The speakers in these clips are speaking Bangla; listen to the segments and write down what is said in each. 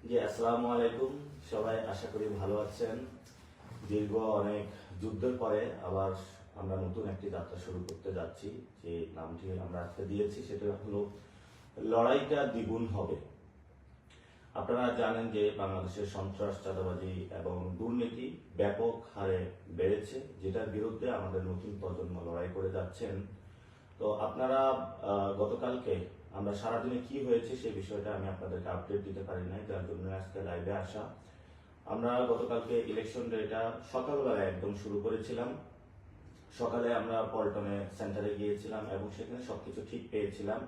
জি, আসসালামু আলাইকুম। সবাই আশা করি ভালো আছেন। দীর্ঘ অনেক যুদ্ধের পরে আবার আমরা নতুন একটি যাত্রা শুরু করতে যাচ্ছি। যে নামটি আমরা আজকে দিয়েছি সেটা হলো লড়াইটা দ্বিগুণ হবে। আপনারা জানেন যে বাংলাদেশের সন্ত্রাস, চাঁদাবাজি এবং দুর্নীতি ব্যাপক হারে বেড়েছে, যেটার বিরুদ্ধে আমাদের নতুন প্রজন্ম লড়াই করে যাচ্ছেন। তো আপনারা গতকালকে আমরা সারাদিনে কি হয়েছে সেই বিষয়টা আমি আপনাদেরকে আপডেট দিতে পারি নাই, যার জন্য আজকে লাইভে আসা। আমরা গতকালকে ইলেকশন ডেটা সকালবেলা একদম শুরু করেছিলাম। সকালে আমরা পল্টনে সেন্টারে গিয়েছিলাম এবং সেখানে সবকিছু ঠিক পেয়েছিলাম।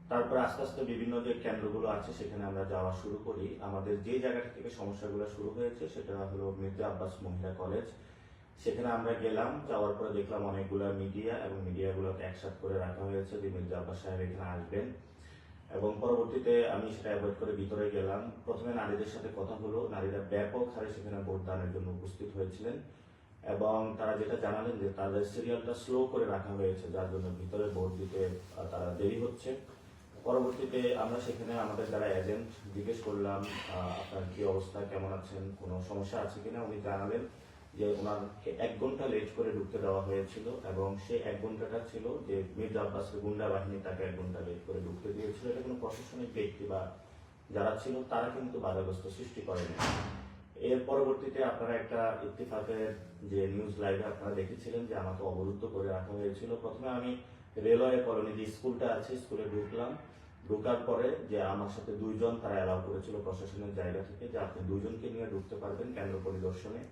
তারপর আস্তে আস্তে বিভিন্ন যে কেন্দ্রগুলো আছে সেখানে আমরা যাওয়া শুরু করি। আমাদের যে জায়গাটা থেকে সমস্যাগুলো শুরু হয়েছে সেটা হলো মির্জা আব্বাস মহিলা কলেজ। সেখানে আমরা গেলাম, যাওয়ার পরে দেখলাম অনেকগুলো মিডিয়া এবং মিডিয়াগুলোকে একসাথে করে রাখা হয়েছে যে মির্জা আব্বাস সাহেব এখানে আসবেন। এবং পরবর্তীতে আমি সেটা অ্যাভয়েড করে ভিতরে গেলাম। প্রথমে নারীদের সাথে কথা হলো, নারীরা ব্যাপক হারে সেখানে ভোট দানের জন্য উপস্থিত হয়েছিলেন এবং তারা যেটা জানালেন যে তাদের সিরিয়ালটা স্লো করে রাখা হয়েছে, যার জন্য ভিতরে ভোট দিতে তারা দেরি হচ্ছে। পরবর্তীতে আমরা সেখানে আমাদের যারা এজেন্ট জিজ্ঞেস করলাম, আপনার কি অবস্থা, কেমন আছেন, কোনো সমস্যা আছে কিনা। উনি জানালেন যে ওনাকে 1 ঘন্টা লেট করে ঢুকতে দেওয়া হয়েছিল এবং সেই 1 ঘন্টাটা ছিল যে মির্জা আব্বাসের গুন্ডা বাহিনী তাকে 1 ঘন্টা লেট করে ঢুকতে দিয়েছিল। এটা কোনো প্রশাসনিক ব্যক্তি বা যারা ছিল তারা কিন্তু বাধাগ্রস্ত সৃষ্টি করেনি। এর পরবর্তীতে আপনারা একটা ইত্তেফাকের যে নিউজ লাইভে আপনারা দেখেছিলেন যে আমাকে অবরুদ্ধ করে রাখা হয়েছিল। প্রথমে আমি রেলওয়ে কলোনি যে স্কুলটা আছে স্কুলে ঢুকলাম। ঢোকার পরে যে আমার সাথে 2 জন তারা অ্যালাউ করেছিল প্রশাসনের জায়গা থেকে যে আপনি 2 জনকে নিয়ে ঢুকতে পারবেন কেন্দ্র পরিদর্শনে।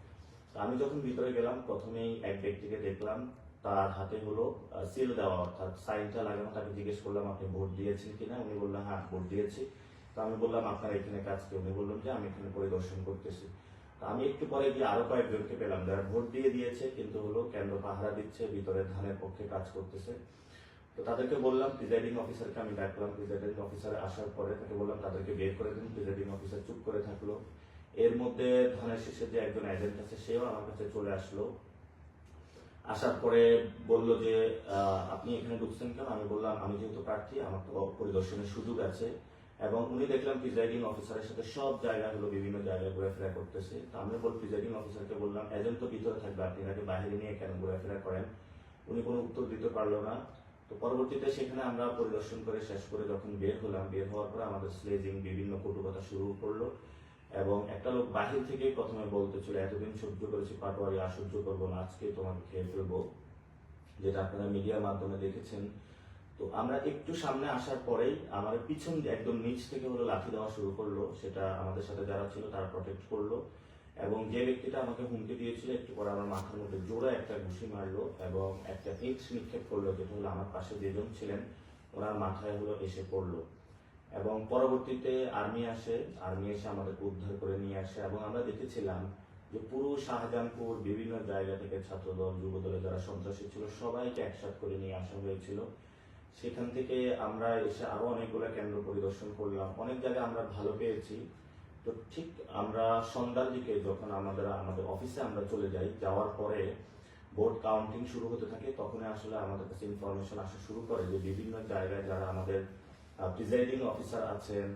আমি যখন ভিতরে গেলাম প্রথমেই এক ব্যক্তিকে দেখলাম, তার হাতে হলো সিল দেওয়া, অর্থাৎ সাইনটা লাগানো। তাকে জিজ্ঞেস করলাম আপনি ভোট দিয়েছেন কিনা। উনি বললেন হ্যাঁ ভোট দিয়েছি। তো আমি বললাম আপনার এখানে কাজ কি। উনি বললেন যে আমি এখানে পরিদর্শন করতেছি। তো আমি একটু পরে গিয়ে আরো কয়েকজনকে পেলাম যারা ভোট দিয়ে দিয়েছে কিন্তু হলো কেন্দ্র পাহারা দিচ্ছে, ভিতরে ধানের পক্ষে কাজ করতেছে। তো তাদেরকে বললাম, প্রিজাইডিং অফিসারকে আমি ডাকলাম। প্রিজাইডিং অফিসার আসার পরে তাকে বললাম তাদেরকে বের করে দিন। প্রিজাইডিং অফিসার চুপ করে থাকলো। এর মধ্যে ধানের শীষের যে একজন এজেন্ট আছে সেও আমার কাছে চলে আসলো। আসার পরে বলল যে আপনি এখানে ঢুকছেন কেন। আমি বললাম আমি যেহেতু প্রার্থী আমার তো পরিদর্শনের সুযোগ আছে। এবং উনি দেখলাম প্রিজাইডিং অফিসারের সাথে সব জায়গাগুলো বিভিন্ন জায়গায় ঘোরাফেরা করতেছে। তো আমি প্রিজাইডিং অফিসারকে বললাম এজেন্ট তো ভিতরে থাকবে, আপনি এনাকে বাইরে নিয়ে কেন ঘোরাফেরা করেন। উনি কোনো উত্তর দিতে পারলো না। তো পরবর্তীতে সেখানে আমরা পরিদর্শন করে শেষ করে যখন বের হলাম, বের হওয়ার পরে আমাদের স্লেজিং বিভিন্ন কটু কথা শুরু করলো। এবং একটা লোক বাহির থেকে প্রথমে বলতেছিল এতদিন সহ্য করেছি পাটোয়ারি, আর সহ্য করবো না, আজকে তোমাকে খেয়ে ফেলবো, যেটা আপনারা মিডিয়ার মাধ্যমে দেখেছেন। তো আমরা একটু সামনে আসার পরেই আমার পিছন দিয়ে একদম নিচ থেকে হলো লাঠি দেওয়া শুরু করলো। সেটা আমাদের সাথে যারা ছিল তারা প্রটেক্ট করলো। এবং যে ব্যক্তিটা আমাকে হুমকি দিয়েছিল একটু পরে আমার মাথার মধ্যে জোরে একটা ঘুষি মারলো এবং একটা ইট নিক্ষেপ করলো, যেটা হলো আমার পাশে যেজন ছিলেন ওনার মাথায় হলো এসে পড়লো। এবং পরবর্তীতে আর্মি আসে, আর্মি এসে আমাদেরকে উদ্ধার করে নিয়ে আসে। এবং আমরা দেখেছিলাম যে পুরো শাহজাহানপুর বিভিন্ন জায়গা থেকে ছাত্রদল, যুবদলে যারা সন্ত্রাসী ছিল সবাইকে একসাথে করে নিয়ে আসা হয়েছিল। সেখান থেকে আমরা এসে আরো অনেকগুলো কেন্দ্র পরিদর্শন করলাম, অনেক জায়গায় আমরা ভালো পেয়েছি। তো ঠিক আমরা সন্ধ্যার দিকে যখন আমাদের অফিসে আমরা চলে যাই, যাওয়ার পরে ভোট কাউন্টিং শুরু হতে থাকে, তখন আসলে আমাদের কাছে ইনফরমেশন আসা শুরু করে যে বিভিন্ন জায়গায় যারা আমাদের প্রিজাইডিং অফিসার আছেন,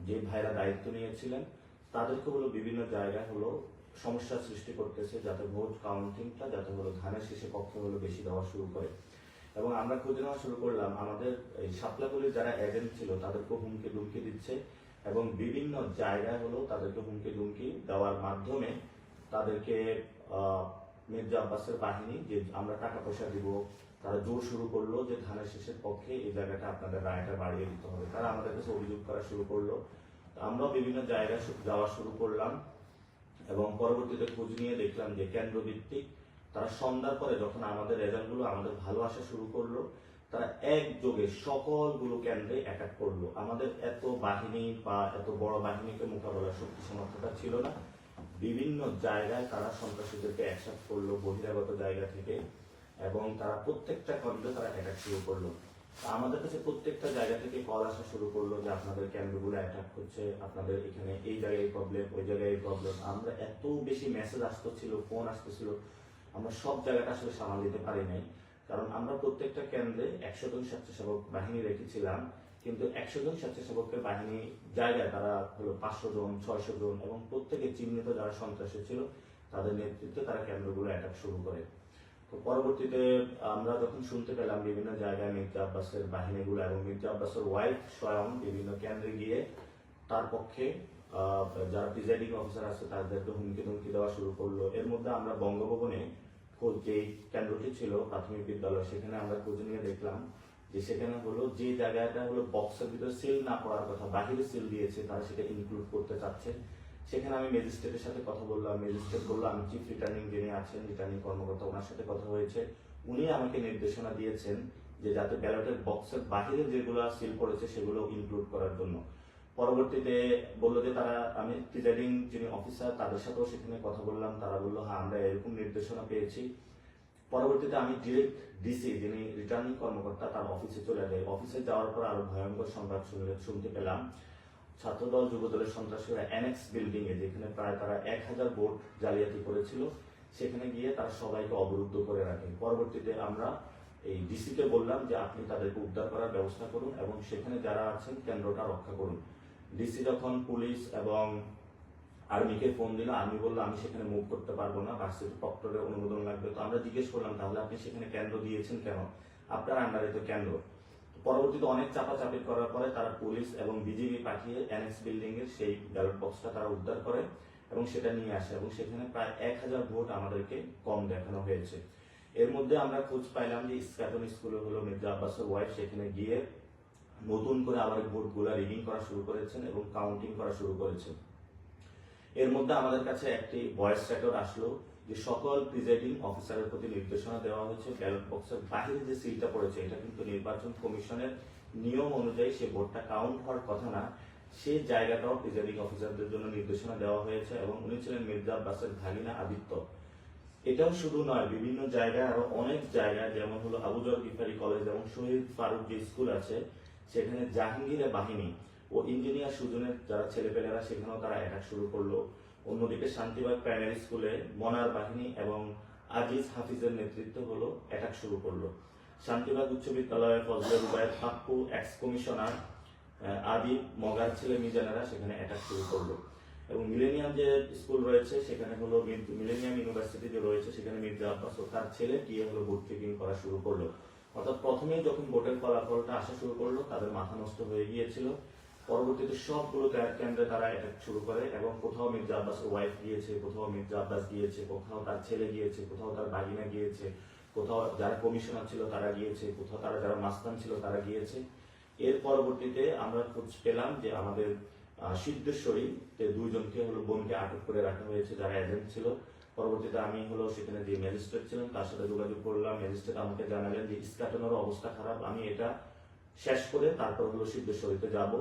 যে ভাইরা দায়িত্ব নিয়েছিলেন, তাদেরকে হলো বিভিন্ন জায়গায় হলো সমস্যার সৃষ্টি করতেছে, যাতে ভোট কাউন্টিংটা যাতে হলো ধানের শীষে পক্ষে হলো বেশি দেওয়া শুরু করে। এবং আমরা খুঁজে নেওয়া শুরু করলাম আমাদের এই শাপলাগুলির যারা এজেন্ট ছিল তাদেরকে হুমকি দুমকি দিচ্ছে এবং বিভিন্ন জায়গায় হলো তাদেরকে হুমকি দুমকি দেওয়ার মাধ্যমে তাদেরকে মির্জা আব্বাসের বাহিনী যে আমরা টাকা পয়সা দিব, তারা জোর শুরু করলো যে ধানের শীষের পক্ষে এই জায়গাটা আপনাদের রায়টা বাড়িয়ে দিতে হবে। তারা আমাদের কাছে অভিযোগ করা শুরু করলো। আমরাও বিভিন্ন জায়গায় যাওয়া শুরু করলাম এবং পরবর্তীতে খোঁজ নিয়ে দেখলাম যে কেন্দ্র ভিত্তিক তারা সন্ধ্যার পরে যখন আমাদের রেজাল্টগুলো আমাদের ভালো আসা শুরু করলো, তারা একযোগে সকলগুলো কেন্দ্রে অ্যাটাক করলো। আমাদের এত বাহিনী বা এত বড় বাহিনীকে মোকাবেলার শক্তি সামর্থ্যটা ছিল না। বিভিন্ন জায়গায় তারা সন্ত্রাসীদেরকে একসাথে করলো বহিরাগত জায়গা থেকে এবং তারা প্রত্যেকটা কেন্দ্রে তারা অ্যাটাক শুরু করলো। আমাদের কাছে প্রত্যেকটা জায়গা থেকে কল আসা শুরু করলো যে আপনাদের কেন্দ্রগুলো অ্যাটাক হচ্ছে, আপনাদের এখানে এই জায়গায় প্রবলেম, ওই জায়গায় প্রবলেম। আমরা এত বেশি মেসেজ আসতেছিল, ফোন আসতেছিল, আমরা সব জায়গাটা আসলে সামাল দিতে পারি নাই। কারণ আমরা প্রত্যেকটা কেন্দ্রে 100 জন স্বেচ্ছাসেবক বাহিনী রেখেছিলাম কিন্তু 100 জন স্বেচ্ছাসেবকের বাহিনী জায়গায় তারা হলো 500 জন 600 জন এবং প্রত্যেকে চিহ্নিত যারা সন্ত্রাসী ছিল তাদের নেতৃত্বে তারা কেন্দ্রগুলো অ্যাটাক শুরু করে। তো পরবর্তীতে আমরা যখন শুনতে পেলাম বিভিন্ন জায়গায় মির্জা আব্বাসের বাহিনীগুলো এবং মির্জা আব্বাসের ওয়াইফ স্বয়ং বিভিন্ন কেন্দ্রে গিয়ে তার পক্ষে যারা প্রিজাইডিং অফিসার আছে তাদেরকে হুমকি ধমকি দেওয়া শুরু করলো। এর মধ্যে আমরা বঙ্গভবনে যে কেন্দ্রটি ছিল প্রাথমিক বিদ্যালয় সেখানে আমরা খোঁজ নিয়ে দেখলাম যে সেখানে হলো যে জায়গাটা হলো বক্সের ভিতরে সিল না করার কথা বাহিরে সিল দিয়েছে তারা সেটা ইনক্লুড করতে চাচ্ছে। সেখানে আমি ম্যাজিস্ট্রেটের সাথে কথা বললাম, ম্যাজিস্ট্রেট বললো আমি চিফ রিটার্নিং যিনি আছেন রিটার্নিং কর্মকর্তা ওনার সাথে কথা হয়েছে, উনি আমাকে নির্দেশনা দিয়েছেন যে যাতে ব্যালটের বক্সের বাহিরে যেগুলো সিল করেছে সেগুলো ইনক্লুড করার জন্য। পরবর্তীতে বললো যে তারা আমি প্রিজাইডিং যিনি অফিসার তাদের সাথেও সেখানে কথা বললাম, তারা বললো হ্যাঁ আমরা এরকম নির্দেশনা পেয়েছি। পরবর্তীতে আমি ডিরেক্ট ডিসি যিনি রিটার্নিং কর্মকর্তা তার অফিসে চলে যাই। অফিসে যাওয়ার পর আরো ভয়ঙ্কর সংবাদ শুনতে পেলাম ছাত্রদল যুবদলের সন্ত্রাসীরা অ্যানেক্স বিল্ডিং এ যেখানে প্রায় তারা 1000 ভোট জালিয়াতি করেছিল সেখানে গিয়ে তারা সবাইকে অবরুদ্ধ করে রাখে। পরবর্তীতে আমরা এই ডিসিকে বললাম যে আপনি তাদেরকে উদ্ধার করার ব্যবস্থা করুন এবং সেখানে যারা আছেন কেন্দ্রটা রক্ষা করুন। ডিসি যখন পুলিশ এবং আর্মিকে ফোন দিল, আর্মি বললো আমি সেখানে মুভ করতে পারবো না, ভার্সিটি প্রক্টরের অনুমোদন লাগবে। তো আমরা জিজ্ঞেস করলাম তাহলে আপনি সেখানে কেন্দ্র দিয়েছেন কেন, আপনার আন্ডারে তো কেন্দ্র। পরবর্তীতে অনেক চাপাচাপি করার পরে তারা পুলিশ এবং বিজিবি পাঠিয়ে এনএক্স বিল্ডিং এর সেই ব্যালট বক্সটা তারা উদ্ধার করে এবং সেটা নিয়ে আসে এবং সেখানে প্রায় 1000 ভোট আমাদেরকে কম দেখানো হয়েছে। এর মধ্যে আমরা খোঁজ পাইলাম যে ইস্কাটন স্কুলে হলো মির্জা আব্বাসের ওয়াইফ সেখানে গিয়ে নতুন করে আবার ভোটগুলা রিডিং করা শুরু করেছেন এবং কাউন্টিং করা শুরু করেছেন। এর মধ্যে আমাদের কাছে একটি ভয়েস রেকর্ড আসলো যে সকল প্রিজাইডিং অফিসারের প্রতি নির্দেশনা দেওয়া হয়েছে ব্যালট বক্সের বাহিরে যে সিলটা পড়েছে এটা কিন্তু নির্বাচন কমিশনের নিয়ম অনুযায়ী সে ভোটটা কাউন্ট হওয়ার কথা না, সেই জায়গাটাও প্রিজাইডিং অফিসারদের জন্য নির্দেশনা দেওয়া হয়েছে এবং উনি ছিলেন মির্জা আব্বাসের ভাগিনা আদিত্য। এটাও শুধু নয়, বিভিন্ন জায়গায় আরো অনেক জায়গায় যেমন হলো আবুজর গিফারি কলেজ এবং শহীদ ফারুক যে স্কুল আছে সেখানে জাহাঙ্গীরের বাহিনী ও ইঞ্জিনিয়ার সুজনের যারা ছেলেপেলেরা সেখানেও তারা অ্যাটাক শুরু করলো। অন্যদিকে শান্তিবাগ প্রাইমারি স্কুলে মনার বাহিনী এবং আজিজ হাফিজের নেতৃত্ব হলো অ্যাটাক শুরু করলো। শান্তিবাগ উচ্চ বিদ্যালয়ের ফজলে রুবায়ের পাপ্পু এক্স কমিশনার আদি মগার ছেলে মিজানেরা সেখানে অ্যাটাক শুরু করলো এবং মিলেনিয়াম যে স্কুল রয়েছে সেখানে হলো মিলেনিয়াম ইউনিভার্সিটি যে রয়েছে সেখানে মির্জা আব্বাস ও তার ছেলে গিয়ে হলো ভোট চেকিং করা শুরু করলো। অর্থাৎ প্রথমেই যখন ভোটের ফলাফলটা আসা শুরু করলো তাদের মাথা নষ্ট হয়ে গিয়েছিল। পরবর্তীতে সবগুলো কেন্দ্রে তারা অ্যাটাক শুরু করে এবং কোথাও মির্জা আব্বাসের ওয়াইফ গিয়েছে, কোথাও মির্জা আব্বাস গিয়েছে, কোথাও তার ছেলে গিয়েছে, কোথাও তার ভাগিনা গিয়েছে, কোথাও যারা কমিশনার ছিল তারা গিয়েছে, কোথাও তারা যারা মাস্তান ছিল তারা গিয়েছে। এর পরবর্তীতে আমরা খোঁজ পেলাম যে আমাদের সিদ্ধেশ্বরী দুইজনকে হলো বোনকে আটক করে রাখা হয়েছে যারা এজেন্ট ছিল। পরবর্তীতে আমি হলো সেখানে যে ম্যাজিস্ট্রেট ছিলেন তার সাথে যোগাযোগ করলাম। ম্যাজিস্ট্রেট আমাকে জানালেন যে ইস্কাটনের অবস্থা খারাপ, আমি এটা শেষ করে তারপর হলো সিদ্ধেশ্বরীতে যাব।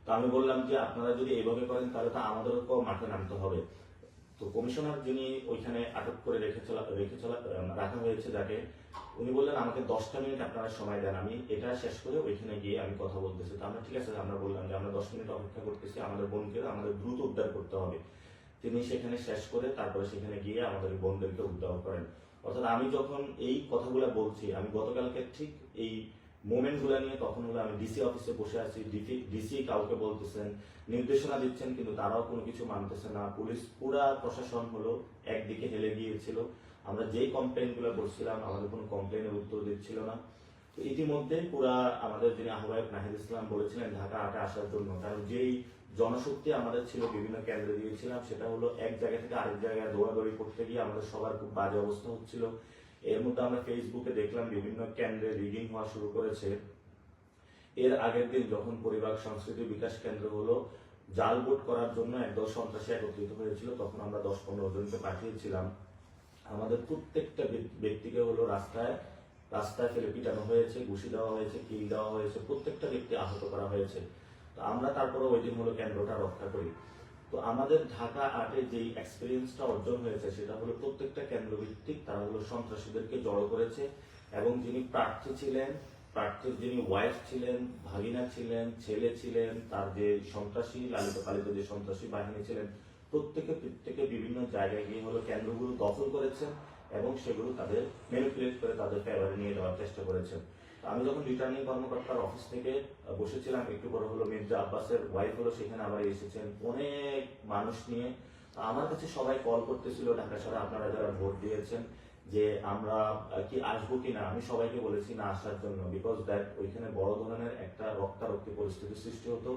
তো আমি বললাম যে আপনারা যদি এইভাবে করেন তাহলে তো আমাদেরকেও মাঠে নামতে হবে। তো কমিশনার যিনি ওইখানে আটক করে রাখা হয়েছে যাকে, উনি বললেন আমাকে 10টা মিনিট আপনারা সময় দেন, আমি এটা শেষ করে ওইখানে গিয়ে আমি কথা বলতেছি। তো আমরা ঠিক আছে আমরা বললাম যে আমরা 10 মিনিট অপেক্ষা করতেছি, আমাদের বোনকে আমাদের দ্রুত উদ্ধার করতে হবে। তিনি সেখানে শেষ করে তারপরে সেখানে গিয়ে আমাদের বোনদেরকে উদ্ধার করেন। অর্থাৎ আমি যখন এই কথাগুলো বলছি আমি গতকালকে ঠিক এই মোমেন্ট গুলা নিয়ে তখন হলো আমি ডিসি অফিসে বসে আছি, ডিসি কাউকে বলতেছেন নির্দেশনা দিচ্ছেন কিন্তু তারাও কোনো কিছু মানতেছে না। পুলিশ পুরা প্রশাসন হলো একদিকে হেলে গিয়েছিল। আমরা যেই কমপ্লেন গুলো করছিলাম আমাদের কোনো কমপ্লেনের উত্তর দিচ্ছিল না। তো ইতিমধ্যে পুরা আমাদের যিনি আহ্বায়ক নাহিদ ইসলাম বলেছিলেন ঢাকা 8-এ আসার জন্য, কারণ যেই জনশক্তি আমাদের ছিল বিভিন্ন কেন্দ্রে দিয়েছিলাম সেটা হলো এক জায়গা থেকে আরেক জায়গায় দৌড়াদৌড়ি করতে গিয়ে আমাদের সবার খুব বাজে অবস্থা হচ্ছিল। এর মধ্যে আমরা ফেসবুকে দেখলাম বিভিন্ন কেন্দ্রে রিগিং হওয়া শুরু করেছে। এর আগের দিন যখন পরিবার সংস্কৃতি বিকাশ কেন্দ্র হলো জাল ভোট করার জন্য একদল সন্ত্রাসী একত্রিত হয়েছিল তখন আমরা 10-15 জনকে পাঠিয়েছিলাম। আমাদের প্রত্যেকটা ব্যক্তিকে হলো রাস্তায় ফেলে পিটানো হয়েছে, ঘুষি দেওয়া হয়েছে, কিল দেওয়া হয়েছে, প্রত্যেকটা ব্যক্তি আহত করা হয়েছে। তো আমরা তারপরে ওই দিন হলো কেন্দ্রটা রক্ষা করি। তো আমাদের ঢাকা 8-এ যেই এক্সপিরিয়েন্সটা অর্জন হয়েছে সেটা হলো প্রত্যেকটা কেন্দ্র ভিত্তিক তারা হলো সন্ত্রাসীদেরকে জড়ো করেছে এবং যিনি প্রার্থী ছিলেন, প্রার্থীর যিনি ওয়াইফ ছিলেন, ভাগিনা ছিলেন, ছেলে ছিলেন, তার যে সন্ত্রাসী লালিত পালিত যে সন্ত্রাসী বাহিনী ছিলেন প্রত্যেকে বিভিন্ন জায়গায় গিয়ে হলো কেন্দ্রগুলো দখল করেছেন এবং সেগুলো তাদের ম্যানিপুলেট করে তাদের ফেভারে নিয়ে যাওয়ার চেষ্টা করেছেন। আমি যখন রিটার্নিং কর্মকর্তার অফিস থেকে বসেছিলাম, একটু পরে হলো মির্জা আব্বাসের ওয়াইফ হলো সেখানে আবার এসেছেন অনেক মানুষ নিয়ে। তো আমার কাছে সবাই কল করতেছিল ঢাকা শহরে, আপনারা যারা ভোট দিয়েছেন, যে আমরা কি আসবো কিনা। আমি সবাইকে বলেছি না আসার জন্য, বিকজ দ্যাট ওইখানে বড় ধরনের একটা রক্তারক্তি পরিস্থিতি সৃষ্টি হতো,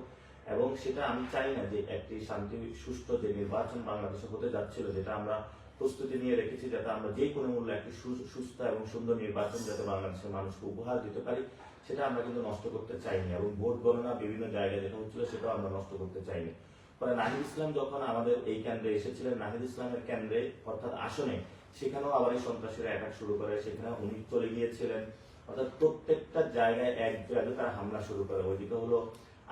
এবং সেটা আমি চাই না যে একটি শান্তি সুষ্ঠু যে নির্বাচন বাংলাদেশে হতে যাচ্ছিল, যেটা আমরা প্রস্তুতি নিয়ে রেখেছি, যাতে আমরা যে কোনো মূল্যে একটি সুস্থ এবং সুন্দর নির্বাচন যাতে বাংলাদেশের মানুষকে উপহার দিতে পারি, সেটা আমরা কিন্তু নষ্ট করতে চাইনি। এবং ভোট গণনা বিভিন্ন জায়গায় যেটা হচ্ছিল সেটাও আমরা নষ্ট করতে চাইনি। পরে নাহিদ ইসলাম যখন আমাদের এই কেন্দ্রে এসেছিলেন, নাহিদ ইসলামের কেন্দ্রে অর্থাৎ আসনে, সেখানেও আবার এই সন্ত্রাসীরা অ্যাটাক শুরু করে, সেখানে উনি চলে গিয়েছিলেন। অর্থাৎ প্রত্যেকটা জায়গায় এক জায়গায় তারা হামলা শুরু করে। ওইদিকে হলো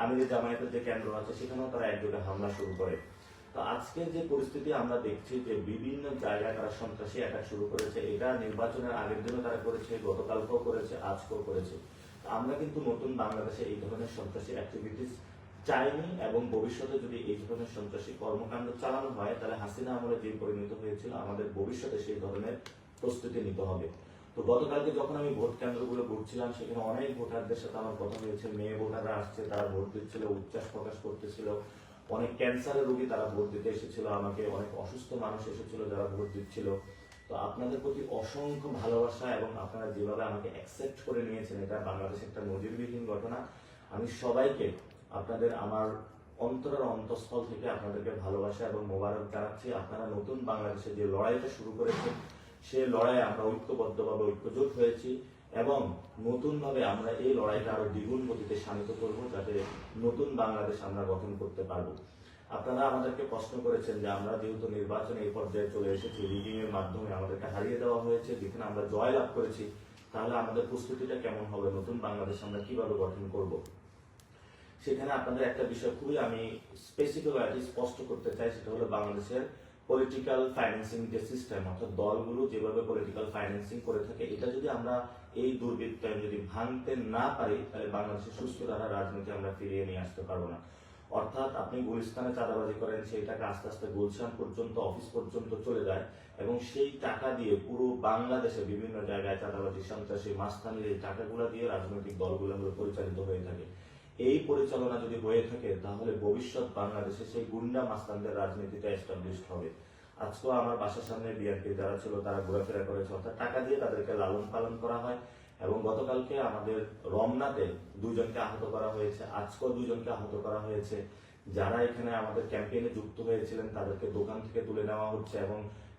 আমিরের জামায়াতের যে কেন্দ্র আছে সেখানেও তারা এক জায়গায় হামলা শুরু করে। তো আজকের যে পরিস্থিতি আমরা দেখছি যে বিভিন্ন জায়গায় তারা সন্ত্রাসী অ্যাটাক শুরু করেছে, এটা নির্বাচনের আগের দিনও তারা করেছে, গতকালকেও করেছে, আজকেও করেছে। আমরা কিন্তু নতুন বাংলাদেশে এই ধরনের সন্ত্রাসী অ্যাক্টিভিটিস চাইনি, এবং ভবিষ্যতে যদি এই ধরনের সন্ত্রাসী কর্মকাণ্ড চালানো হয় তাহলে হাসিনা আমলে যে পরিণত হয়েছিল আমাদের ভবিষ্যতে সেই ধরনের প্রস্তুতি নিতে হবে। তো গতকালকে যখন আমি ভোট কেন্দ্রগুলো ঘুরছিলাম, সেখানে অনেক ভোটারদের সাথে আমার কথা হয়েছে, মেয়ে ভোটাররা আসছে, তারা ভোট দিচ্ছিল, উচ্ছ্বাস প্রকাশ করতেছিল। অনেক ক্যান্সারের রোগী তারা ভোট দিতে এসেছিল আমাকে, অনেক অসুস্থ মানুষ এসেছিল যারা ভোট দিচ্ছিল। তো আপনাদের প্রতি অসংখ্য ভালোবাসা, এবং আপনারা যেভাবে আমাকে অ্যাকসেপ্ট করে নিয়েছেন, এটা বাংলাদেশে একটা নজিরবিহীন ঘটনা। আমি সবাইকে আপনাদের আমার অন্তরের অন্তঃস্থল থেকে আপনাদেরকে ভালোবাসা এবং মোবারক জানাচ্ছি। আপনারা নতুন বাংলাদেশে যে লড়াইটা শুরু করেছেন, সে লড়াইয়ে আমরা ঐক্যবদ্ধভাবে ঐক্যজোট হয়েছি, এবং নতুনভাবে আমরা এই লড়াইটা আরো দ্বিগুণ গতিতে শানিত করব, যাতে নতুন বাংলাদেশ আমরা গঠন করতে পারবো। আপনারা আমাদেরকে প্রশ্ন করেছেন যে আমরা যেহেতু নির্বাচনে এই পর্যায়ে চলে এসেছি, রিগিং এর মাধ্যমে আমাদেরকে হারিয়ে দেওয়া হয়েছে, যেখানে আমরা জয় লাভ করেছি, তাহলে আমাদের প্রস্তুতিটা কেমন হবে, নতুন বাংলাদেশ আমরা কিভাবে গঠন করব। সেখানে আপনাদের একটা বিষয় খুবই আমি স্পেসিফিক স্পষ্ট করতে চাই, সেটা হলো বাংলাদেশের পলিটিক্যাল ফাইন্যান্সিং যে সিস্টেম, অর্থাৎ দলগুলো যেভাবে পলিটিক্যাল ফাইন্যান্সিং করে থাকে, এটা যদি আমরা এই দুর্বৃত্তায়ন যদি ভাঙতে না পারি, তাহলে বাংলাদেশের সুস্থ ধারা রাজনীতি আমরা ফিরিয়ে নিয়ে আসতে পারবো না। অর্থাৎ আপনি গুলিস্তানে চাঁদাবাজি করেন, সেই টাকা আস্তে আস্তে গুলশান পর্যন্ত, অফিস পর্যন্ত চলে যায়, এবং সেই টাকা দিয়ে পুরো বাংলাদেশে বিভিন্ন জায়গায় চাঁদাবাজি, সন্ত্রাসী, মাস্তানির এই টাকাগুলো দিয়ে রাজনৈতিক দলগুলো পরিচালিত হয়ে থাকে। এই পরিচালনা যদি হয়ে থাকে, তাহলে ভবিষ্যৎ বাংলাদেশে সেই গুন্ডা মাস্তানদের রাজনীতিটা এস্টাবলিশড হবে। আজকেও আমার বাসার সামনে বিএনপি যারা ছিল তারা ঘোরাফেরা করেছে, অর্থাৎ টাকা দিয়ে তাদেরকে লালন পালন করা হয়। এবং গতকালকে আমাদের রমনাতে 2 জনকে আহত করা হয়েছে, আজকেও 2 জনকে আহত করা হয়েছে। যারা এখানে আমাদের ক্যাম্পেইনে যুক্ত হয়েছিলেন তাদেরকে দোকান থেকে তুলে নেওয়া হচ্ছে, এবং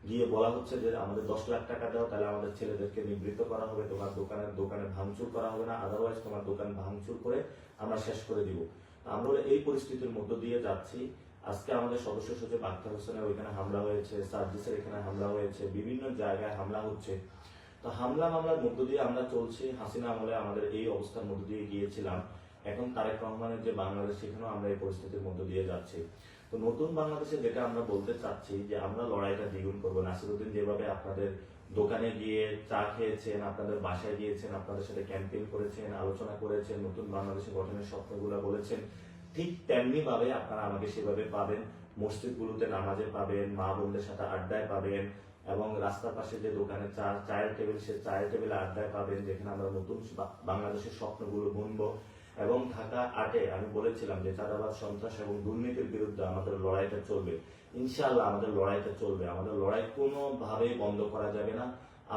গিয়ে বলা হচ্ছে যে আমাদের 10 লাখ টাকা দাও, তাহলে আমাদের ছেলেদেরকে নিবৃত্ত করা হবে, তোমার দোকানে ভাঙচুর করা হবে না, আদারওয়াইজ তোমার দোকান ভাঙচুর করে আমরা শেষ করে দিব। আমরা এই পরিস্থিতির মধ্য দিয়ে যাচ্ছি। আজকে আমাদের সদস্য সচিব আখতার হোসেনের ওইখানে হামলা হয়েছে, সার্জিসের এখানে হামলা হয়েছে, বিভিন্ন জায়গায় হামলা হচ্ছে। তো হামলা মামলার মধ্য দিয়ে আমরা চলছি। হাসিনা আমলে আমাদের এই অবস্থার মধ্য দিয়ে গিয়েছিলাম, এখন তারেক রহমানের যে বাংলাদেশ, সেখানেও আমরা এই পরিস্থিতির মধ্য দিয়ে যাচ্ছি। তো নতুন বাংলাদেশে যেটা আমরা বলতে চাচ্ছি যে আমরা লড়াইটা দ্বিগুণ করবো। নাসিরউদ্দিন যেভাবে আপনাদের দোকানে গিয়ে চা খেয়েছেন, আপনাদের বাসায় গিয়েছেন, আপনাদের সাথে ক্যাম্পেইন করেছেন, আলোচনা করেছেন, নতুন বাংলাদেশে গঠনের স্বপ্নগুলো বলেছেন, ঠিক তেমনি ভাবে আপনারা আমাকে সেভাবে পাবেন। মসজিদগুলোতে নামাজে পাবেন, মা বোনদের সাথে আড্ডায় পাবেন, এবং রাস্তার পাশে যে দোকানে চায়ের টেবিল, সে চায়ের টেবিলে আড্ডায় পাবেন, যেখানে আমরা নতুন বাংলাদেশের স্বপ্নগুলো বুনবো। এবং ঢাকা 8-এ আমি বলেছিলাম যে চাঁদাবাজ, সন্ত্রাস এবং দুর্নীতির বিরুদ্ধে আমাদের লড়াইটা চলবে। ইনশাআল্লাহ আমাদের লড়াইটা চলবে। আমাদের লড়াই কোনোভাবেই বন্ধ করা যাবে না।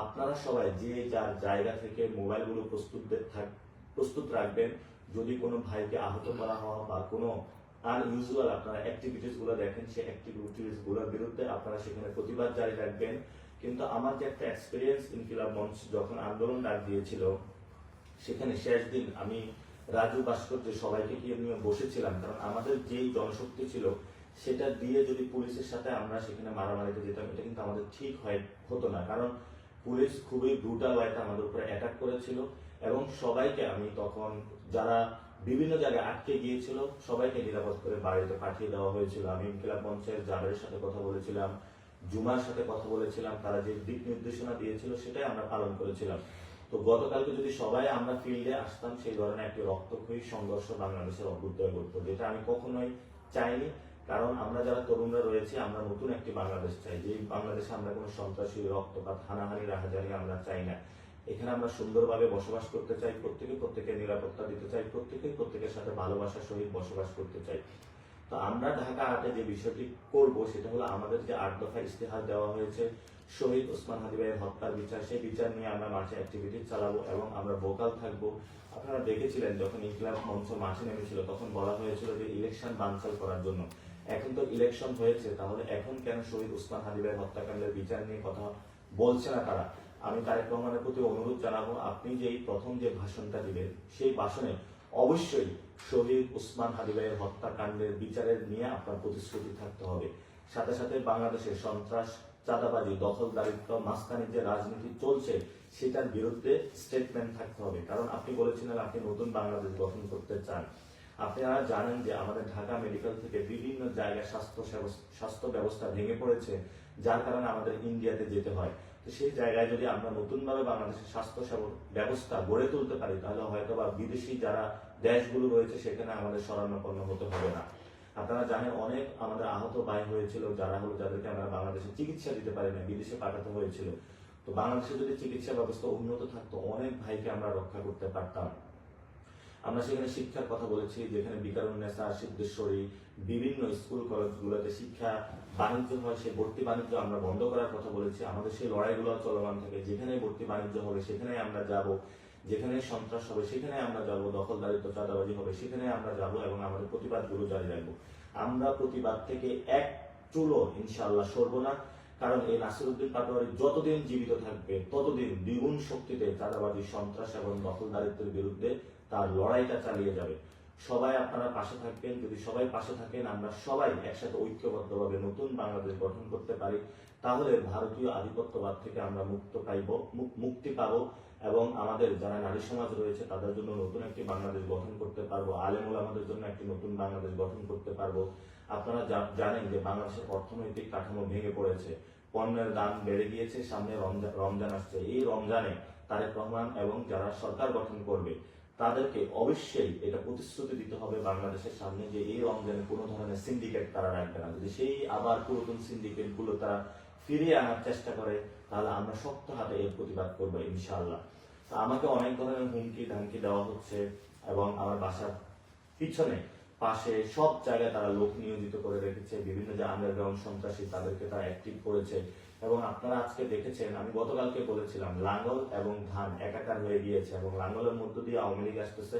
আপনারা সবাই যে যার জায়গা থেকে মোবাইলগুলো প্রস্তুত রাখবেন। যদি কোনো ভাইকে আহত করা হয় বা কোনো আনইউজুয়াল আপনারা অ্যাক্টিভিটিস গুলো দেখেন, সেই অ্যাক্টিভিটিস গুলোর বিরুদ্ধে আপনারা সেখানে প্রতিবাদ জারি রাখবেন। কিন্তু আমার যে একটা এক্সপিরিয়েন্স, ইনকিলাব মঞ্চ যখন আন্দোলন ডাক দিয়েছিল, সেখানে শেষ দিন আমি রাজু ভাস্কর্য সবাইকে গিয়ে নিয়ে বসেছিলাম, কারণ আমাদের যেই জনশক্তি ছিল সেটা দিয়ে যদি পুলিশের সাথে আমরা সেখানে মারামারিতে যেতাম, এটা কিন্তু আমাদের ঠিক হতো না। কারণ পুলিশ খুবই ব্রুটাল ওয়েতে আমাদের উপরে অ্যাটাক করেছিল, এবং সবাইকে আমি তখন যারা বিভিন্ন জায়গায় আটকে গিয়েছিল সবাইকে নিরাপদ করে বাড়িতে পাঠিয়ে দেওয়া হয়েছিল। আমি ইনকিলাব মঞ্চের জাবেরের সাথে কথা বলেছিলাম, জুমার সাথে কথা বলেছিলাম, তারা যে দিক নির্দেশনা দিয়েছিল সেটাই আমরা পালন করেছিলাম। তো গতকালকে যদি সবাই আমরা ফিল্ডে আসতাম, সেই ধরনের একটি রক্তক্ষয়ী সংঘর্ষ বাংলাদেশের অভ্যুদয় করতো, যেটা আমি কখনোই চাইনি। কারণ আমরা যারা তরুণরা রয়েছে, আমরা নতুন একটি বাংলাদেশ চাই, যে বাংলাদেশে আমরা কোনো সন্ত্রাসী, রক্তপাত, হানাহানি, রাহাজানি আমরা চাই না। এখানে আমরা সুন্দরভাবে বসবাস করতে চাই, প্রত্যেকে নিরাপত্তা দিতে চাই, প্রত্যেকের সাথে ভালোবাসার সহিত বসবাস করতে চাই। তো আমরা ঢাকা আর্টে যে বিষয়টি করব সেটা হলো আমাদের যে 8 দফা ইস্তেহার দেওয়া হয়েছে শহীদ ওসমান হাদী ভাইয়ের হত্যার বিচার, সেই বিচার নিয়ে আমরা মাঠে অ্যাক্টিভিটি চালাবো এবং আমরা ভোকাল থাকবো। আপনারা দেখেছিলেন যখন ইনকিলাব মঞ্চ মাঠে নেমেছিল তখন বলা হয়েছিল যে ইলেকশন বানচাল করার জন্য। এখন তো ইলেকশন হয়েছে, তাহলে এখন কেন শহীদ ওসমান হাদী ভাইয়ের হত্যাকাণ্ডের বিচার নিয়ে কথা বলছে না তারা? আমি তারেক রহমানের প্রতি অনুরোধ জানাবো, আপনি যেই প্রথম যে ভাষণটা দিবেন সেই ভাষণে অবশ্যই শহীদ ওসমান হাদী ভাইয়ের হত্যাকাণ্ডের বিচারের নিয়ে আপনার প্রতিশ্রুতি থাকতে হবে। সাথে সাথে বাংলাদেশের সন্ত্রাস, চাঁদাবাজি, দখলদারিত্ব, মাস্তানির যে রাজনীতি চলছে সেটার বিরুদ্ধে স্টেটমেন্ট থাকতে হবে। কারণ আপনি বলেছিলেন আপনি নতুন বাংলাদেশ গঠন করতে চান। আপনারা জানেন যে আমাদের ঢাকা মেডিকেল থেকে বিভিন্ন জায়গায় স্বাস্থ্য ব্যবস্থা ভেঙে পড়েছে, যার কারণে আমাদের ইন্ডিয়াতে যেতে হয়। তো সেই জায়গায় যদি আমরা নতুনভাবে বাংলাদেশের স্বাস্থ্য ব্যবস্থা গড়ে তুলতে পারি তাহলে হয়তো বা বিদেশি যারা দেশগুলো রয়েছে সেখানে আমাদের শরণাপন্ন হতে হবে না। আপনারা জানেন অনেক আমাদের আহত ভাই হয়েছিল যাদেরকে আমরা বাংলাদেশে চিকিৎসা দিতে পারি না, বিদেশে পাঠাতে হয়েছিল। তো বাংলাদেশে যদি চিকিৎসা ব্যবস্থা উন্নত থাকতো অনেক ভাইকে আমরা রক্ষা করতে পারতাম। আমরা সেখানে শিক্ষার কথা বলেছি, যেখানে বিকারুন্নেসা, সিদ্ধেশ্বরী, বিভিন্ন স্কুল কলেজগুলোতে শিক্ষা বাণিজ্য হয়, সেই ভর্তি বাণিজ্য আমরা বন্ধ করার কথা বলেছি। আমাদের সেই লড়াইগুলো চলমান থাকে, যেখানে ভর্তি বাণিজ্য হবে সেখানে আমরা যাব, যেখানে সন্ত্রাস হবে সেখানে আমরা যাব, দখলদারিত্ব, চাঁদাবাজি হবে সেখানে আমরা যাব এবং আমাদের প্রতিবাদগুলো জারি রাখবো। আমরা প্রতিবাদ থেকে এক চুলো ইনশাআল্লাহ সরব না, কারণ এই নাসিরউদ্দিন পাটোয়ারি যতদিন জীবিত থাকবে ততদিন দ্বিগুণ শক্তিতে চাঁদাবাজি, সন্ত্রাস এবং দখলদারিত্বের বিরুদ্ধে তার লড়াইটা চালিয়ে যাবে। সবাই আপনারা পাশে থাকবেন। যদি সবাই পাশে থাকেন, আমরা সবাই একসাথে ঐক্যবদ্ধভাবে নতুন বাংলাদেশ গঠন করতে পারি, তাহলে ভারতীয় আধিপত্যবাদ থেকে আমরা মুক্তি পাবো এবং আমাদের যারা নারী সমাজ রয়েছে তাদের জন্য নতুন একটি বাংলাদেশ গঠন করতে পারবো, আলেম ওলামাদের জন্য একটি নতুন বাংলাদেশ গঠন করতে পারবো। আপনারা জানেন যে বাংলাদেশের অর্থনৈতিক কাঠামো ভেঙে পড়েছে, পণ্যের দাম বেড়ে গিয়েছে, সামনে রমজান আসছে। এই রমজানে তারেক রহমান এবং যারা সরকার গঠন করবে তাদেরকে অবশ্যই এটা প্রতিশ্রুতি দিতে হবে বাংলাদেশের সামনে যে এই রমজানে কোনো ধরনের সিন্ডিকেট তারা রাখবে না। যদি সেই আবার পুরাতন সিন্ডিকেট গুলো তারা ফিরিয়ে আনার চেষ্টা করে তাহলে আমরা শক্ত হাতে এর প্রতিবাদ করবো ইনশাআল্লাহ। আমাকে অনেক ধরনের হুমকি ধামকি দেওয়া হচ্ছে এবং আমার বাসার পিছনে পাশে সব জায়গায় তারা লোক নিয়োজিত করে রেখেছে, বিভিন্ন যে আন্ডারগ্রাউন্ড সন্ত্রাসী তাদেরকে তারা অ্যাক্টিভ করেছে। এবং আপনারা আজকে দেখেছেন, আমি গতকালকে বলেছিলাম লাঙ্গল এবং ধান একাকার হয়ে গিয়েছে এবং লাঙ্গলের মধ্য দিয়ে আওয়ামী লীগ আসতেছে,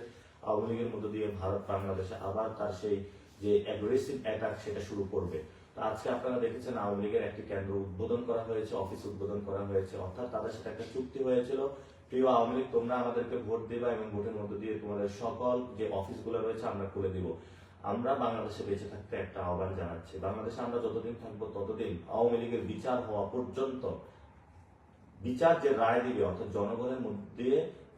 আওয়ামী লীগের মধ্য দিয়ে ভারত বাংলাদেশে আবার তার সেই যে অ্যাগ্রেসিভ অ্যাটাক সেটা শুরু করবে। তো আজকে আপনারা দেখেছেন আওয়ামী লীগের একটি কেন্দ্র উদ্বোধন করা হয়েছে, অফিস উদ্বোধন করা হয়েছে, অর্থাৎ তাদের সাথে একটা চুক্তি হয়েছিল, প্রিয় আওয়ামী লীগ তোমরা আমাদেরকে ভোট দিবা এবং ভোটের মধ্য দিয়ে তোমাদের সকল যে অফিসগুলো রয়েছে আমরা খুলে দিব। আমরা বাংলাদেশে বেঁচে থাকতে একটা আহ্বান জানাচ্ছি, বাংলাদেশে আমরা যতদিন থাকবো ততদিন আওয়ামী লীগের বিচার হওয়া পর্যন্ত, বিচার যে রায় দিবে অর্থাৎ জনগণের মধ্যে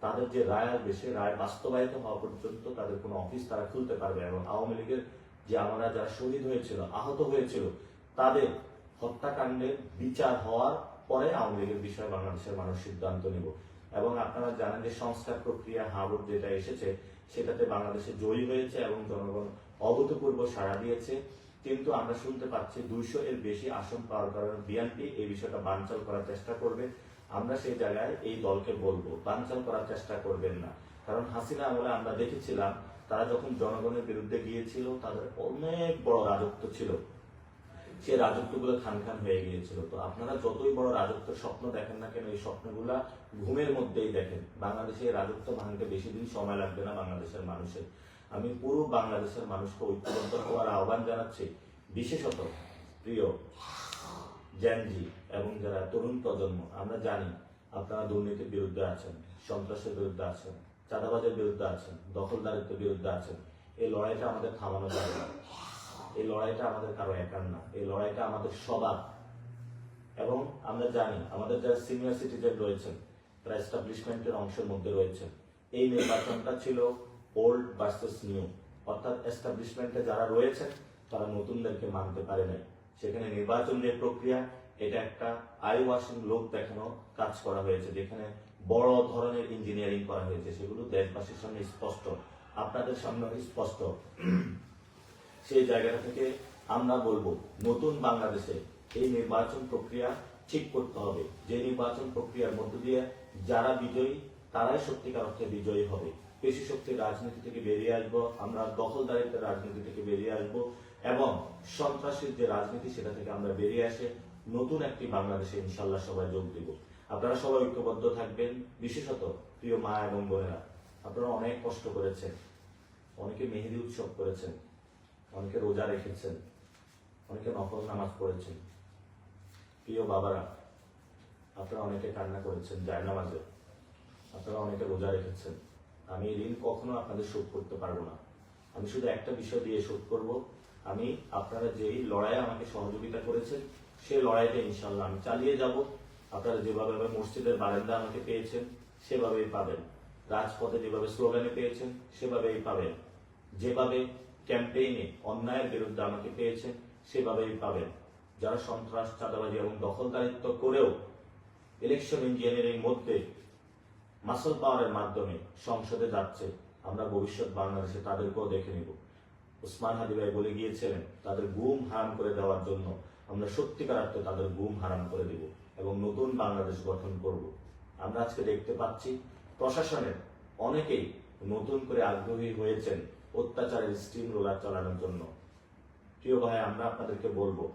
তাদের যে রায় আসবে সে রায় বাস্তবায়িত হওয়া পর্যন্ত তাদের কোনো অফিস তারা খুলতে পারবে। এবং আওয়ামী লীগের যে আমরা যারা শহীদ হয়েছিল, আহত হয়েছিল, তাদের হত্যাকাণ্ডের বিচার হওয়ার পরে আওয়ামী লীগের বিষয়ে বাংলাদেশের মানুষ সিদ্ধান্ত নেব। এবং আপনারা জানেন যে সংস্কার প্রক্রিয়া হাবুট যেটা এসেছে সেটাতে বাংলাদেশে জয়ী হয়েছে এবং জনগণ অভূতপূর্ব সাড়া দিয়েছে। কিন্তু আমরা শুনতে পাচ্ছি 200 এর বেশি আসন পাওয়ার কারণে বিএনপি এই বিষয়টা বানচাল করার চেষ্টা করবে। আমরা সেই জায়গায় এই দলকে বলবো বানচাল করার চেষ্টা করবেন না, কারণ হাসিনা আমলে আমরা দেখেছিলাম তারা যখন জনগণের বিরুদ্ধে গিয়েছিল তাদের অনেক বড় রাজত্ব ছিল, সেই রাজত্বগুলো খান খান হয়ে গিয়েছিল। তো আপনারা যতই বড় রাজত্বের স্বপ্ন দেখেন না কেন এই স্বপ্নগুলা ঘুমের মধ্যেই দেখেন। বাংলাদেশে এই রাজত্ব ভাঙতে বেশি দিন সময় লাগবে না বাংলাদেশের মানুষের। আমি পুরো বাংলাদেশের মানুষকে ঐক্যবদ্ধ হওয়ার আহ্বান জানাচ্ছি, বিশেষত প্রিয় জেনজি এবং যারা তরুণ প্রজন্ম। আমরা জানি আপনারা দুর্নীতির বিরুদ্ধে আছেন, সন্ত্রাসের বিরুদ্ধে আছেন, চাঁদাবাজের বিরুদ্ধে আছেন, দখলদারিত্বের বিরুদ্ধে আছেন। এই লড়াইটা আমাদের থামানো যাবে না, এই লড়াইটা আমাদের কারো একার না, এই লড়াইটা আমাদের সবার। এবং আমরা জানি আমাদের যারা সিনিয়র সিটিজেন রয়েছেন তারা এস্টাবলিশমেন্টের অংশের মধ্যে রয়েছেন। এই নির্বাচনটা ছিল ওল্ড ভার্সেস নিউ, অর্থাৎ এস্টাবলিশমেন্টে যারা রয়েছেন তারা নতুনদেরকে মানতে পারে নাই। সেখানে নির্বাচন যে প্রক্রিয়া এটা একটা আই ওয়াশিং লোক দেখানো কাজ করা হয়েছে, যেখানে বড় ধরনের ইঞ্জিনিয়ারিং করা হয়েছে, সেগুলো দেশবাসীর সামনে স্পষ্ট, আপনাদের সামনে স্পষ্ট। সেই জায়গাটা থেকে আমরা বলবো নতুন বাংলাদেশে এই নির্বাচন প্রক্রিয়া ঠিক করতে হবে, যে নির্বাচন প্রক্রিয়ার মধ্য দিয়ে যারা বিজয়ী তারাই সত্যিকার অর্থে বিজয়ী হবে। পেশি শক্তির রাজনীতি থেকে বেরিয়ে আসবো, আমরা দখলদারিত্বের রাজনীতি থেকে বেরিয়ে আসবো এবং সন্ত্রাসের যে রাজনীতি সেটা থেকে আমরা বেরিয়ে আসে নতুন একটি বাংলাদেশে ইনশাল্লাহ সবাই যোগ দিব। আপনারা সবাই ঐক্যবদ্ধ থাকবেন। বিশেষত প্রিয় মা এবং বোনেরা, আপনারা অনেক কষ্ট করেছেন, অনেকে মেহেদি উৎসব করেছেন, অনেকে রোজা রেখেছেন, অনেকে নফল নামাজ পড়েছেন। প্রিয় বাবারা, আপনারা অনেকে কান্না করেছেন জায়নামাজে, আপনারা অনেকে রোজা রেখেছেন। আমি এই ঋণ কখনো আপনাদের শোধ করতে পারবো না। আমি শুধু একটা বিষয় দিয়ে শোধ করব, আমি আপনারা যেই লড়াইয়ে আমাকে সহযোগিতা করেছেন সেই লড়াইটা ইনশাল্লাহ আমি চালিয়ে যাব। আপনারা যেভাবে মসজিদের বারান্দা আমাকে পেয়েছেন সেভাবেই পাবেন, রাজপথে যেভাবে স্লোগানে পেয়েছেন সেভাবেই পাবেন, যেভাবে ক্যাম্পেইনে অন্যায়ের বিরুদ্ধে আমাকে পেয়েছেন সেভাবেই পাবেন। যারা সন্ত্রাস, চাঁদাবাজি এবং দখলদারিত্ব করেও ইলেকশন ইঞ্জিনিয়ারিং মধ্যে মাসল পাওয়ারের মাধ্যমে সংসদে যাচ্ছে, আমরা ভবিষ্যৎ বাংলাদেশে তাদেরকেও দেখে নিব। উসমান হাদি ভাই বলে গিয়েছিলেন তাদের গুম হারাম করে দেওয়ার জন্য আমরা সত্যিকার অর্থে তাদের গুম হারাম করে দিব এবং নতুন বাংলাদেশ গঠন করব। আমরা আজকে দেখতে পাচ্ছি প্রশাসনের অনেকেই নতুন করে আগ্রহী হয়েছেন অত্যাচারের স্টিম রোলার চালানোর জন্য। প্রিয় ভাই, আমরা আপনাদেরকে বলবো,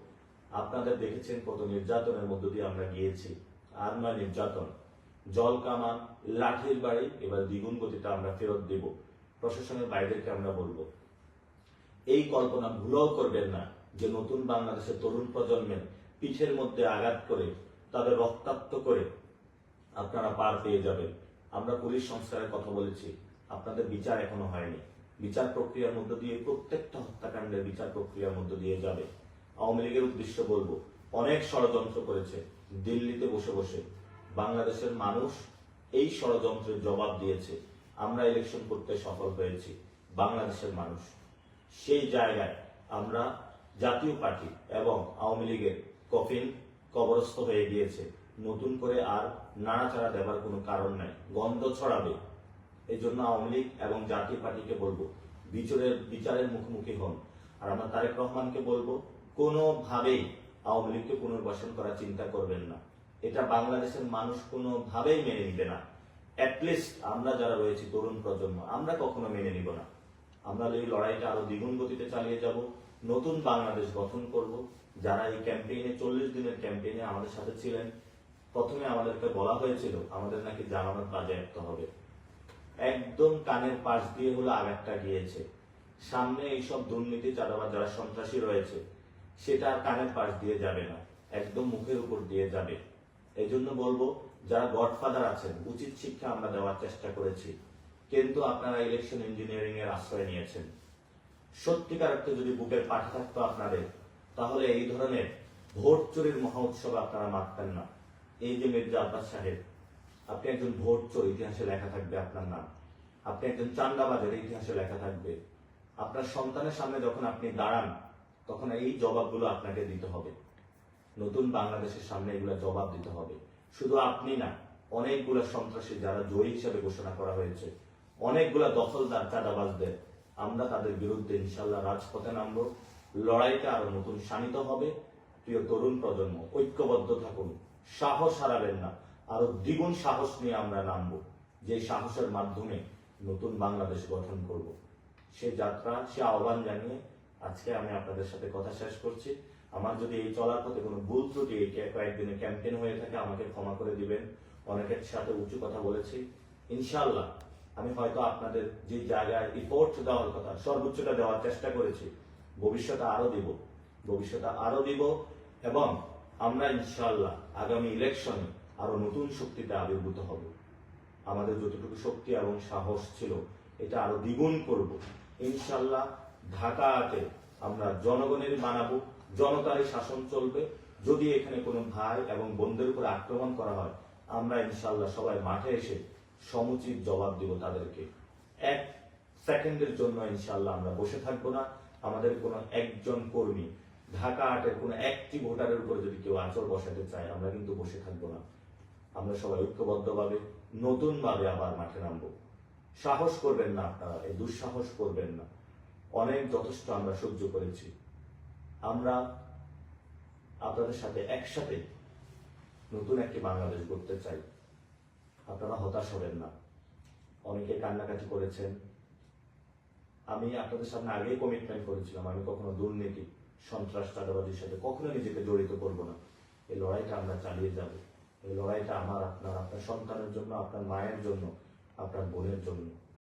আপনাদের দেখেছেন কত নির্যাতনের মধ্য দিয়ে আমরা গিয়েছি। আর নয় নির্যাতন, জল কামান, লাঠির বাড়ি, এবার দ্বিগুণ গতিতে আমরা ফেরত দেব। প্রশাসনের বাইরেকে আমরা বলবো, এই কল্পনা ভুলেও করবেন না যে নতুন বাংলাদেশের তরুণ প্রজন্মের পিঠের মধ্যে আঘাত করে তাদের রক্তাক্ত করে আপনারা পার পেয়ে যাবেন। আমরা পুলিশ সংস্কারের কথা বলেছি, আপনাদের বিচার এখনো হয়নি। বিচার প্রক্রিয়ার মধ্য দিয়ে প্রত্যেকটা হত্যাকাণ্ডের বিচার প্রক্রিয়ার মধ্য দিয়ে যাবে। আওয়ামী লীগের উদ্দেশ্যে বলবো, অনেক ষড়যন্ত্র করেছে দিল্লিতে বসে বসে। বাংলাদেশের মানুষ এই ষড়যন্ত্রের জবাব দিয়েছে। আমরা ইলেকশন করতে সফল হয়েছি, বাংলাদেশের মানুষ। সেই জায়গায় আমরা জাতীয় পার্টি এবং আওয়ামী লীগের কফিন কবরস্থ হয়ে গিয়েছে। নতুন করে আর নাড়াচাড়া দেবার কোনো কারণ নাই, গন্ধ ছড়াবে। এই জন্য আওয়ামী লীগ এবং জাতীয় পার্টিকে বলবো বিচারের মুখোমুখি হন। আর আমরা তারেক রহমানকে বলবো, কোনোভাবেই আওয়ামী লীগকে পুনর্বাসন করার চিন্তা করবেন না। এটা বাংলাদেশের মানুষ কোনোভাবেই মেনে নিবে না। অ্যাটলিস্ট আমরা যারা রয়েছি তরুণ প্রজন্ম, আমরা কখনো মেনে নিব না। আমরা এই লড়াইটা আরো দ্বিগুণ গতিতে চালিয়ে যাব, নতুন বাংলাদেশ গঠন করব। যারা এই ক্যাম্পেইনে 40 দিনের ক্যাম্পেইনে আমাদের সাথে ছিলেন, প্রথমে আমাদেরকে বলা হয়েছিল আমাদের নাকি জামানত বাজেয়াপ্ত হবে। একদম কানের পাশ দিয়ে হলো আঘাতটা গিয়েছে। সামনে এইসব দুর্নীতি, চাঁদাবাজ, যারা সন্ত্রাসী রয়েছে, সেটা আর কানের পাশ দিয়ে যাবে না, একদম মুখের উপর দিয়ে যাবে। এই জন্য বলবো, যারা গডফাদার আছেন, উচিত শিক্ষা আমরা দেওয়ার চেষ্টা করেছি, কিন্তু আপনারা ইলেকশন ইঞ্জিনিয়ারিং এর আশ্রয় নিয়েছেন। সত্যিকার অর্থে যদি বুকের পাঠা থাকতো আপনাদের, তাহলে এই ধরনের ভোট চুরির মহা উৎসবে আপনারা মারতেন না। এই যে মির্জা আব্বাস সাহেব, আপনি একজন ভোট চোর, ইতিহাসে লেখা থাকবে আপনার নাম। আপনি একজন চান্দাবাজের, ইতিহাসে লেখা থাকবে। আপনার সন্তানের সামনে যখন আপনি দাঁড়ান, তখন এই জবাবগুলো আপনাকে দিতে হবে। নতুন বাংলাদেশের সামনে এগুলো জবাব দিতে হবে। শুধু আপনি না, অনেকগুলো সন্ত্রাসী যারা জয়ী হিসেবে ঘোষণা করা হয়েছে, অনেকগুলা দখলদার, চাঁদাবাজদের, আমরা তাদের বিরুদ্ধে ইনশাল্লাহ রাজপথে নামবো। লড়াইটা আরো নতুন শানিত হবে। প্রিয় তরুণ প্রজন্ম, ঐক্যবদ্ধ থাকুন, সাহস হারাবেন না। আরো দ্বিগুণ সাহস নিয়ে আমরা নামবো, যে সাহসের মাধ্যমে নতুন বাংলাদেশ গঠন করব। সে যাত্রা, সে আহ্বান জানিয়ে আজকে আমি আপনাদের সাথে কথা শেষ করছি। আমার যদি এই চলার পথে কোনো ভুল ত্রুটি এই কয়েকদিনের ক্যাম্পেইন হয়ে থাকে, আমাকে ক্ষমা করে দিবেন। অনেকের সাথে উঁচু কথা বলেছি। ইনশাআল্লাহ আমি হয়তো আপনাদের যে জায়গায় রিপোর্ট দেওয়ার কথা, সর্বোচ্চটা দেওয়ার চেষ্টা করেছি। ভবিষ্যতে আরো দিব এবং আমরা ইনশাআল্লাহ আগামী ইলেকশনে আরো নতুন শক্তিতে আবির্ভূত হব। আমাদের যতটুকু শক্তি এবং সাহস ছিল, এটা আরো দ্বিগুণ করব ইনশাআল্লাহ। ঢাকাতে আমরা জনগণের বানাবো, জনতারই শাসন চলবে। যদি এখানে কোনো ভাই এবং বোনদের উপর আক্রমণ করা হয়, আমরা ইনশাআল্লাহ সবাই মাঠে এসে সমুচিত জবাব দিব তাদেরকে। 1 সেকেন্ডের জন্য ইনশাআল্লাহ আমরা বসে থাকবো না। আমাদের কোনো একজন কর্মী, ঢাকা আটের কোনো একটি ভোটারের উপর যদি কেউ আঁচড় বসাতে চায়, আমরা কিন্তু বসে থাকবো না। আমরা সবাই ঐক্যবদ্ধভাবে নতুন ভাবে আবার মাঠে নামবো। সাহস করবেন না আপনারা, এই দুঃসাহস করবেন না। অনেক যথেষ্ট আমরা সহ্য করেছি। আমরা আপনাদের সাথে একসাথে নতুন একটি বাংলাদেশ গড়তে চাই। আপনারা হতাশ হবেন না। অনেকে কান্নাকাটি করেছেন। আমি আপনাদের সামনে আগেই কমিটমেন্ট করেছিলাম, আমি কখনো দুর্নীতি, সন্ত্রাস, চাঁদাবাজির সাথে কখনো নিজেকে জড়িত করব না। এই লড়াইটা আমরা চালিয়ে যাব। এই লড়াইটা আমার, আপনার সন্তানের জন্য, আপনার মায়ের জন্য, আপনার বোনের জন্য।